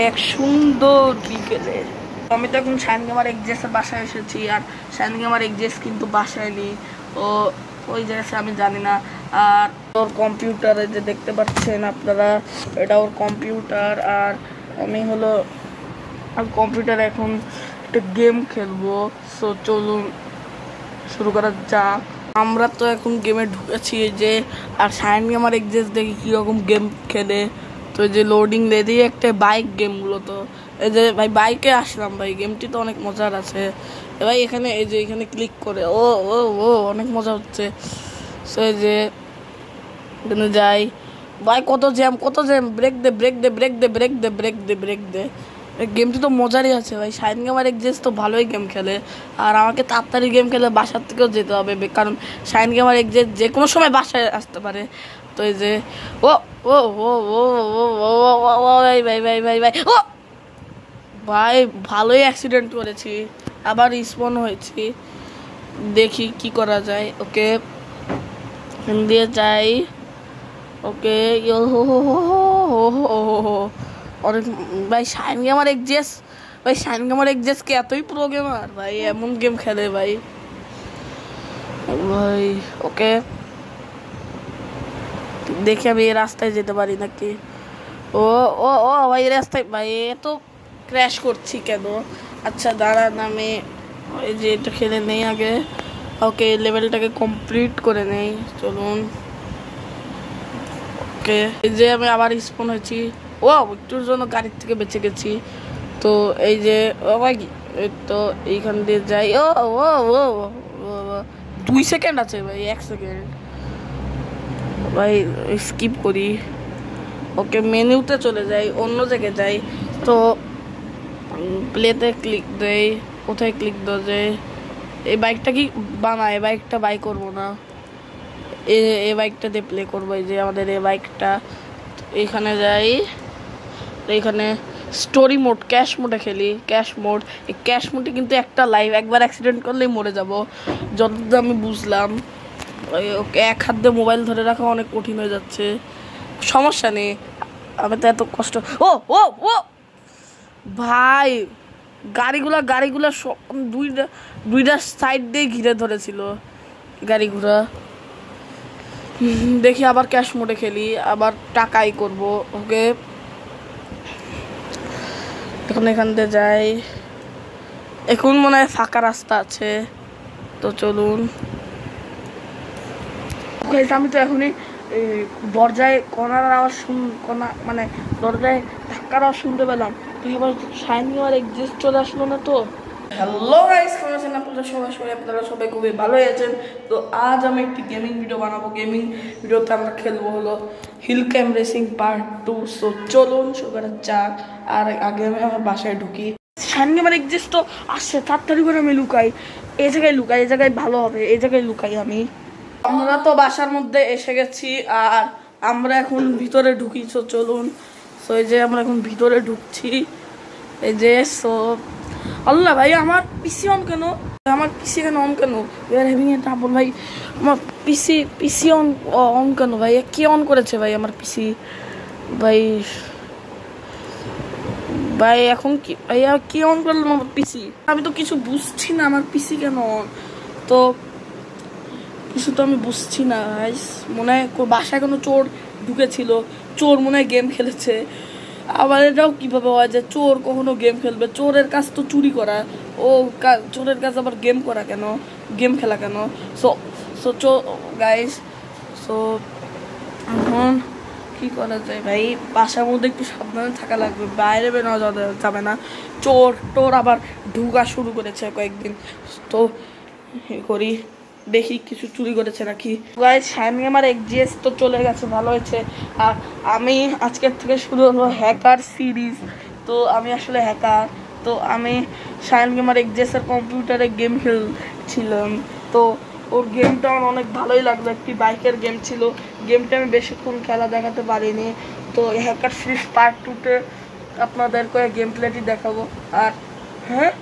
এক সুন্দর বিকেলে আমি তো এখন শাইন গেমার এক্সেসের বাসায় এসেছি। আর শাইন গেমার এক্সেস কিন্তু বাসায় নেই, ও ওই জায়গায় আমি জানি না। আর ওর কম্পিউটারে যে দেখতে পাচ্ছেন আপনারা, এটা ওর কম্পিউটার। আর আমি হলো কম্পিউটারে এখন একটা গেম খেলবো। সো চলুন শুরু করা যাক। আমরা তো এখন গেমে ঢুকেছি যে, আর শাইন গেমার এক্সেস দেখি কীরকম গেম খেলে। তো এই যে লোডিং দিয়ে দিয়ে একটা বাইক গেমগুলো, তো এই যে ভাই বাইকে আসলাম ভাই, গেমটি তো অনেক মজার আছে ভাই। এখানে এই যে এখানে ক্লিক করে ও ও ও অনেক মজা হচ্ছে। সো এই যে এখানে যাই ভাই, কত জ্যাম ব্রেক দে ব্রেক দে ব্রেক দে ব্রেক দে ব্রেক দে ব্রেক দে। গেমটি তো মজারই আছে ভাই। শাইন গেমার এক্সেস তো ভালোই গেম খেলে। আর আমাকে তাড়াতাড়ি গেম খেলে বাসার থেকেও যেতে হবে, কারণ শাইন গেমার এক্সেস যে কোনো সময় বাসায় আসতে পারে। তো এই যে ও ও ও ও ও ভাই ভাই ভাই ভাই ভাই ও ভাই, ভালোই অ্যাক্সিডেন্ট করেছি, আবার রিস্পন হয়েছি। দেখি কি করা যায়। ওকে দিয়ে যাই। ওকে অনেক ভাই শাইন গেমার এক্সেস, ভাই শাইন গেমার এক্সেস কে এতই প্রো গেমার ভাই, এমন গেম খেলে ভাই ভাই। ওকে দেখি আমি এই রাস্তায় যেতে পারি নাকি। ও ও ও ভাই রাস্তায় ভাই এত ক্র্যাশ করছি কেন? আচ্ছা দাঁড়ান, আমি ওই যে এটা খেলে নেই আগে। ওকে লেভেলটাকে কমপ্লিট করে নেই, চলুন। ওকে এই যে আমি আবার স্পন হয়েছি। ও একটুর জন্য গাড়ির থেকে বেঁচে গেছি। তো এই যে ও ভাই এই তো এইখান দিয়ে যাই। ও ও ও 2 সেকেন্ড আছে ভাই, 1 সেকেন্ড ভাই, স্কিপ করি। ওকে মেনুতে চলে যাই, অন্য জায়গায় যাই। তো প্লেতে ক্লিক দেই, কোথায় ক্লিক দেওয়া যায়? এই বাইকটা কি বানায়, এই বাইকটা বাই করবো না, এই বাইকটা দিয়ে প্লে করবো। এই যে আমাদের এই বাইকটা, এইখানে যাই। এইখানে স্টোরি মোড, ক্যাশ মোডে খেলি। ক্যাশ মোড, এই ক্যাশ মোডে কিন্তু একটা লাইভ, একবার অ্যাক্সিডেন্ট করলেই মরে যাব যতটা আমি বুঝলাম। ওকে এক হাত দিয়ে মোবাইল ধরে রাখা অনেক কঠিন হয়ে যাচ্ছে। সমস্যা নেই, আমি তো এত কষ্ট। ও ও ও ভাই গাড়িগুলা দুইটা সাইড দিয়ে ঘিরে ধরেছিল গাড়িগুলা। দেখি আবার ক্যাশ মোডে খেলি, আবার টাকাই করব। ওকে এখন এখান দিয়ে যাই। এখন মনে হয় ফাঁকা রাস্তা আছে, তো চলুন। আমি তো এখনই দরজায় কণার আওয়াজ মানে দরজায় ধাক্কার আওয়াজ শুনতে পেলাম। তো এবার শাইন গেমার এক্সেস চলে আসলো না তো। হ্যালো গাইস, কেমন আছেন আপনারা সবাই? আপনারা সবাই খুবই ভালোই আছেন। তো আজ আমি একটি গেমিং ভিডিও বানাবো। গেমিং ভিডিওতে আমরা খেলবো হলো hill climb racing part 2। So চলুন শুরু করা যাক। আর আগে আমি আমার বাসায় ঢুকি। শাইন গেমার এক্সেস তো আসছে, তাড়াতাড়ি করে আমি লুকাই। এই জায়গায় লুকাই, এই জায়গায় ভালো হবে, এই জায়গায় লুকাই আমি। আমরা তো বাসার মধ্যে এসে গেছি, আর আমরা এখন ভিতরে ঢুকি। তো চলুন। সো এই যে আমরা এখন ভিতরে ঢুকছি। এই যে সো আল্লাহ ভাই, আমার পিসি অন কেন? আমার পিসি এখানে অন কেন? ভাই আমার পিসি অন কেন ভাই? কে অন করেছে ভাই আমার পিসি? ভাই ভাই এখন কি ভাইয়া কে অন করলো আমার পিসি? আমি তো কিছু বুঝছি না, আমার পিসি কেন অন? তো কিছু তো আমি বুঝছি না। মনে হয় বাসায় কোনো চোর ঢুকেছিল, চোর মনে হয় গেম খেলেছে। আবার এটাও কীভাবে হয় যে চোর কখনো গেম খেলবে? চোরের কাজ তো চুরি করা, ও চোরের কাজ আবার গেম করা কেন, গেম খেলা কেন? সো সো গাইস, সো এখন কী করা যায় ভাই? বাসার মধ্যে একটু সাবধানে থাকা লাগবে, বাইরে বেরোনো যাবে না। চোর টোর আবার ঢুকা শুরু করেছে কয়েকদিন। তো করি, দেখি কিছু চুরি করেছে নাকি। গাইস শাইন গেমার এক্সেস তো চলে গেছে, ভালো হয়েছে। আর আমি আজকের থেকে শুরু হলো হ্যাকার সিরিজ। তো আমি আসলে হ্যাকার। তো আমি শাইন গেমার এক্সেসের কম্পিউটারে গেম খেলছিলাম। তো ওর গেমটা আমার অনেক ভালোই লাগলো, একটি বাইকের গেম ছিল। গেমটা আমি বেশিক্ষণ খেলা দেখাতে পারিনি। তো হ্যাকার সিরিজ পার্ট 2-তে আপনাদেরকে গেম প্লেটি দেখাবো। আর হ্যাঁ